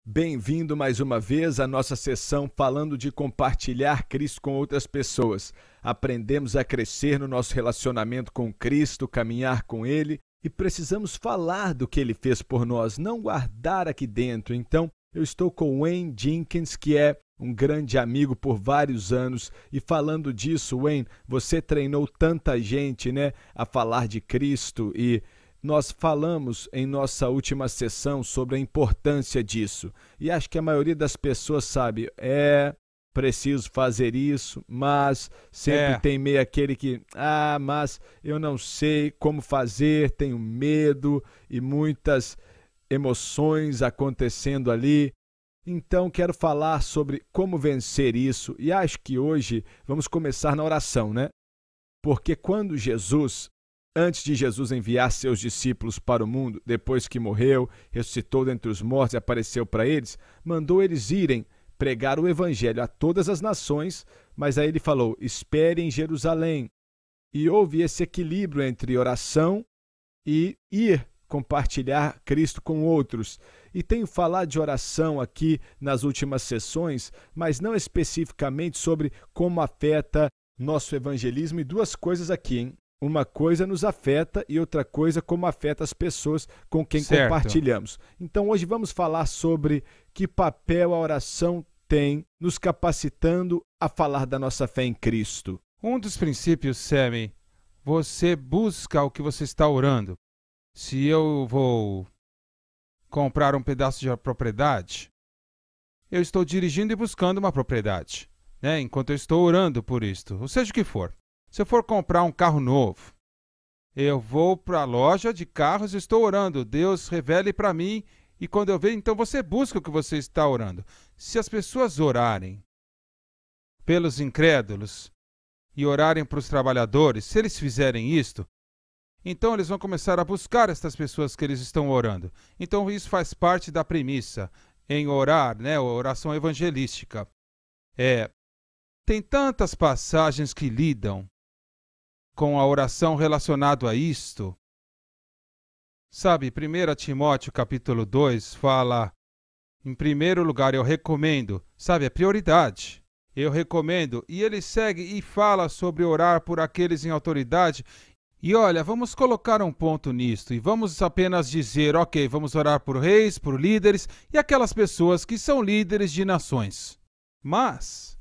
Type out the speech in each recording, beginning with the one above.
Bem-vindo mais uma vez à nossa sessão falando de compartilhar Cristo com outras pessoas. Aprendemos a crescer no nosso relacionamento com Cristo, caminhar com Ele e precisamos falar do que Ele fez por nós, não guardar aqui dentro. Então, eu estou com Wayne Jenkins, que é um grande amigo por vários anos. E falando disso, Wayne, você treinou tanta gente, a falar de Cristo e nós falamos em nossa última sessão sobre a importância disso. E acho que a maioria das pessoas sabe, preciso fazer isso, mas sempre tem meio aquele que, mas eu não sei como fazer, tenho medo e muitas emoções acontecendo ali. Então, quero falar sobre como vencer isso e acho que hoje vamos começar na oração, Porque quando antes de Jesus enviar seus discípulos para o mundo, depois que morreu, ressuscitou dentre os mortos e apareceu para eles, mandou eles irem pregar o evangelho a todas as nações, mas aí ele falou, espere em Jerusalém. E houve esse equilíbrio entre oração e ir compartilhar Cristo com outros. E tenho falado de oração aqui nas últimas sessões, mas não especificamente sobre como afeta nosso evangelismo. E duas coisas aqui, hein? Uma coisa nos afeta e outra coisa como afeta as pessoas com quem compartilhamos. Então hoje vamos falar sobre que papel a oração tem nos capacitando a falar da nossa fé em Cristo. Um dos princípios, Sammy, você busca o que você está orando. Se eu vou comprar um pedaço de propriedade, eu estou dirigindo e buscando uma propriedade, enquanto eu estou orando por isto, ou seja o que for. Se eu for comprar um carro novo, eu vou para a loja de carros e estou orando. Deus revele para mim e quando eu ver, então você busca o que você está orando. Se as pessoas orarem pelos incrédulos e orarem para os trabalhadores, se eles fizerem isto, então eles vão começar a buscar estas pessoas que eles estão orando. Então isso faz parte da premissa em orar, a oração evangelística. Tem tantas passagens que lidam com a oração relacionado a isto. Sabe, 1 Timóteo capítulo 2 fala, em primeiro lugar, eu recomendo, é prioridade. Eu recomendo, e ele segue e fala sobre orar por aqueles em autoridade. E olha, vamos colocar um ponto nisto, e vamos apenas dizer, ok, vamos orar por reis, por líderes, e aquelas pessoas que são líderes de nações. Mas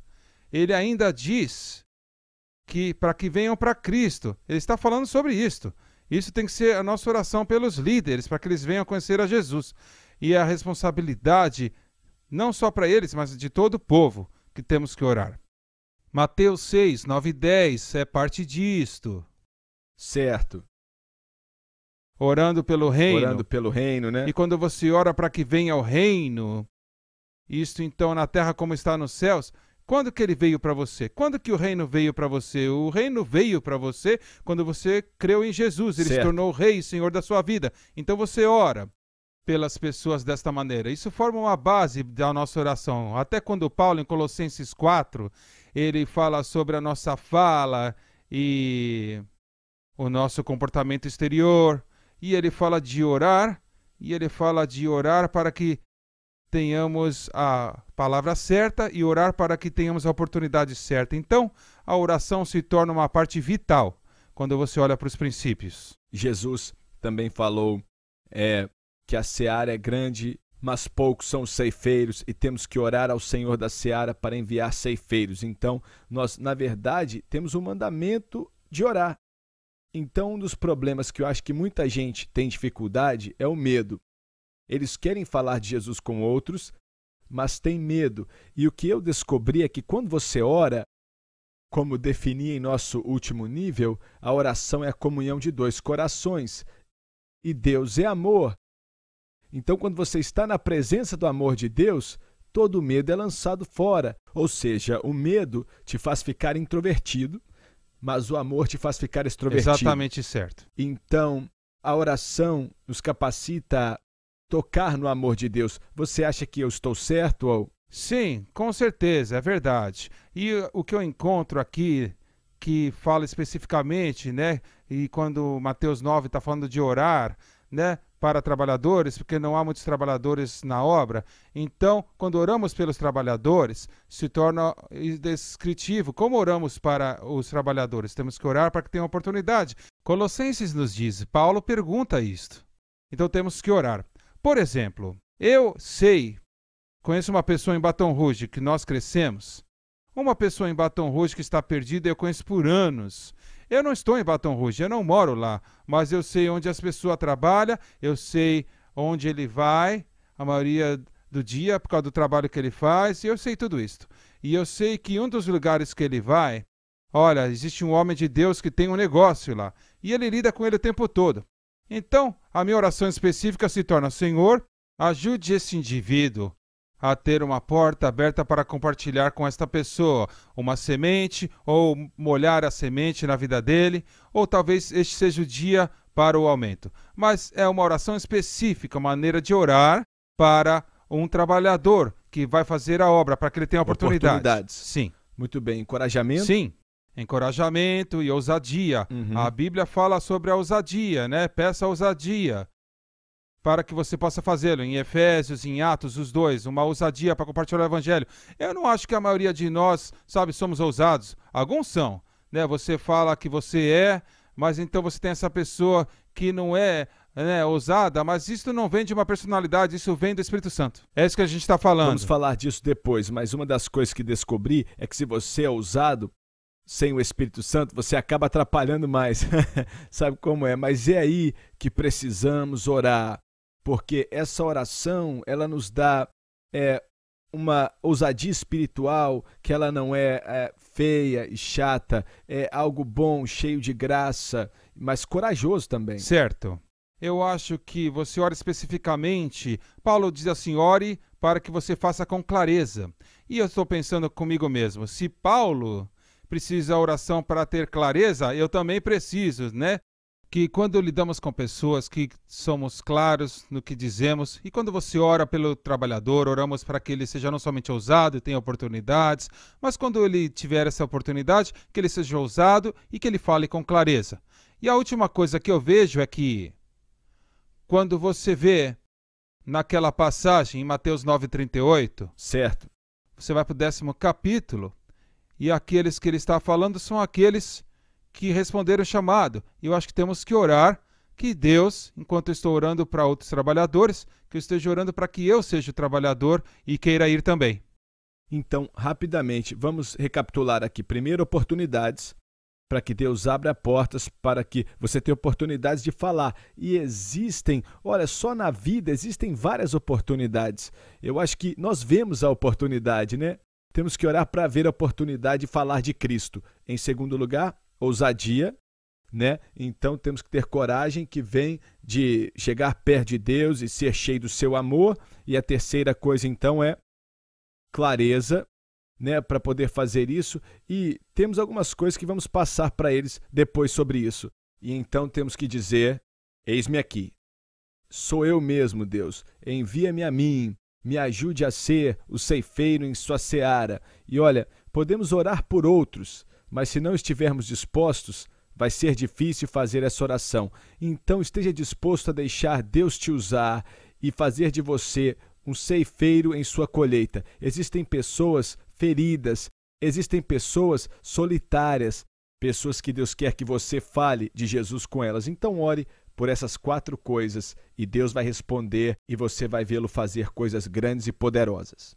ele ainda diz que para que venham para Cristo. Ele está falando sobre isto. Isso tem que ser a nossa oração pelos líderes, para que eles venham a conhecer a Jesus. E a responsabilidade, não só para eles, mas de todo o povo, que temos que orar. Mateus 6, 9 e 10 é parte disto. Certo. Orando pelo reino. Orando pelo reino, E quando você ora para que venha o reino, isto então na terra como está nos céus, quando que ele veio para você? Quando que o reino veio para você? O reino veio para você quando você creu em Jesus. Ele se tornou o rei e senhor da sua vida. Então você ora pelas pessoas desta maneira. Isso forma uma base da nossa oração. Até quando Paulo, em Colossenses 4, ele fala sobre a nossa fala e o nosso comportamento exterior. E ele fala de orar. E ele fala de orar para que tenhamos a palavra certa e orar para que tenhamos a oportunidade certa. Então, a oração se torna uma parte vital quando você olha para os princípios. Jesus também falou que a seara é grande, mas poucos são os ceifeiros e temos que orar ao Senhor da seara para enviar ceifeiros. Então, nós, na verdade, temos um mandamento de orar. Então, um dos problemas que eu acho que muita gente tem dificuldade é o medo. Eles querem falar de Jesus com outros, mas têm medo. E o que eu descobri é que quando você ora, como defini em nosso último nível, a oração é a comunhão de dois corações. E Deus é amor. Então, quando você está na presença do amor de Deus, todo medo é lançado fora. Ou seja, o medo te faz ficar introvertido, mas o amor te faz ficar extrovertido. Exatamente certo. Então, a oração nos capacita a tocar no amor de Deus. Você acha que eu estou certo? Ou? Sim, com certeza, é verdade. E o que eu encontro aqui, que fala especificamente, e quando Mateus 9 está falando de orar, para trabalhadores, porque não há muitos trabalhadores na obra. Então, quando oramos pelos trabalhadores, se torna descritivo. Como oramos para os trabalhadores? Temos que orar para que tenham oportunidade. Colossenses nos diz, Paulo pergunta isto. Então, temos que orar. Por exemplo, eu conheço uma pessoa em Baton Rouge que nós crescemos. Uma pessoa em Baton Rouge que está perdida, eu conheço por anos. Eu não estou em Baton Rouge, eu não moro lá, mas eu sei onde as pessoas trabalham, eu sei onde ele vai, a maioria do dia, por causa do trabalho que ele faz, e eu sei tudo isso. E eu sei que um dos lugares que ele vai, olha, existe um homem de Deus que tem um negócio lá, e ele lida com ele o tempo todo. Então, a minha oração específica se torna, Senhor, ajude esse indivíduo a ter uma porta aberta para compartilhar com esta pessoa uma semente, ou molhar a semente na vida dele, ou talvez este seja o dia para o aumento. Mas é uma oração específica, maneira de orar para um trabalhador que vai fazer a obra, para que ele tenha oportunidades. Sim. Muito bem. Encorajamento? Sim. Encorajamento e ousadia. A Bíblia fala sobre a ousadia, né? Peça ousadia para que você possa fazê-lo. Em Efésios, em Atos, os dois, uma ousadia para compartilhar o Evangelho. Eu não acho que a maioria de nós, somos ousados. Alguns são, né? Você fala que você é, mas então você tem essa pessoa que não é, né, ousada, mas isso não vem de uma personalidade, isso vem do Espírito Santo. É isso que a gente está falando. Vamos falar disso depois, mas uma das coisas que descobri é que se você é ousado, sem o Espírito Santo, você acaba atrapalhando mais. Sabe como é? Mas é aí que precisamos orar. Porque essa oração, ela nos dá uma ousadia espiritual, que ela não é feia e chata, é algo bom, cheio de graça, mas corajoso também. Certo. Eu acho que você ora especificamente, Paulo diz assim, ore para que você faça com clareza. E eu estou pensando comigo mesmo, se Paulo precisa oração para ter clareza, eu também preciso, né? Que quando lidamos com pessoas que somos claros no que dizemos, e quando você ora pelo trabalhador, oramos para que ele seja não somente ousado e tenha oportunidades, mas quando ele tiver essa oportunidade, que ele seja ousado e que ele fale com clareza. E a última coisa que eu vejo é que, quando você vê naquela passagem em Mateus 9,38, certo, você vai para o 10º capítulo, e aqueles que ele está falando são aqueles que responderam o chamado. E eu acho que temos que orar que Deus, enquanto eu estou orando para outros trabalhadores, que eu esteja orando para que eu seja o trabalhador e queira ir também. Então, rapidamente, vamos recapitular aqui. Primeiro, oportunidades, para que Deus abra portas, para que você tenha oportunidades de falar. E existem, olha, só na vida existem várias oportunidades. Eu acho que nós vemos a oportunidade, né? Temos que orar para ver a oportunidade de falar de Cristo. Em segundo lugar, ousadia, né? Então temos que ter coragem que vem de chegar perto de Deus e ser cheio do seu amor. E a terceira coisa então é clareza, né, para poder fazer isso. E temos algumas coisas que vamos passar para eles depois sobre isso. E então temos que dizer, eis-me aqui. Sou eu mesmo, Deus. Envia-me a mim. Me ajude a ser o ceifeiro em sua seara. E olha, podemos orar por outros, mas se não estivermos dispostos, vai ser difícil fazer essa oração. Então esteja disposto a deixar Deus te usar e fazer de você um ceifeiro em sua colheita. Existem pessoas feridas, existem pessoas solitárias, pessoas que Deus quer que você fale de Jesus com elas. Então ore por essas 4 coisas e Deus vai responder e você vai vê-lo fazer coisas grandes e poderosas.